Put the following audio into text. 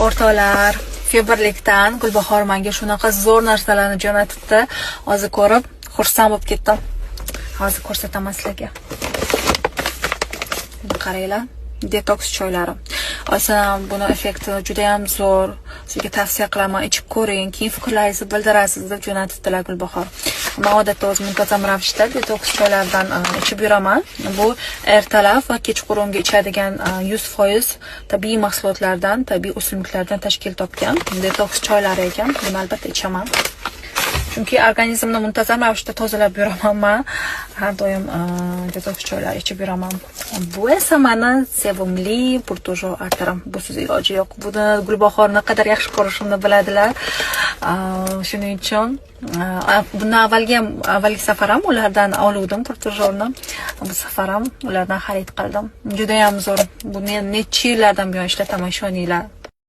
o'rtoqlar, febrlikdan Gulbahor menga shunaqa zo'r narsalarni jo'natibdi. Hozir ko'rib, xursand bo'lib ketdim. Hozir ko'rsataman sizlarga. Qaranglar, detoks choylari. Aysan buni effekti juda ham zo'r. Sizga tavsiya qilaman, ichib ko'ring, keyin fikrlaringizni bildirasiz deb jo'natibdilar Gulbahor. Men odatda o'zim muntazam ravishda detoks choylardan ichib yuraman. Bu ertalab va kechqurunga ichadigan 100% tabiiy mahsulotlardan, tabiiy o'simliklardan tashkil topgan detoks choylari ekan. Buni albatta ichaman. Chunki organizmni muntazam ravishda tozalab yuraman men. Har doim detoks choylar ichib yuraman. Bu esa meni sevimli purtujo artarim. Busiz iloji yo'q. Buni Gulbahor naqadar yaxshi ko'rishimni biladilar. Shuning uchun bundan avvalgi safaram ulardan oluvdim purtujoni. Bu safaram ulardan xarid qildim. Juda ham zo'r. Buni necha yillardan buyon ishlataman, ishoninglar.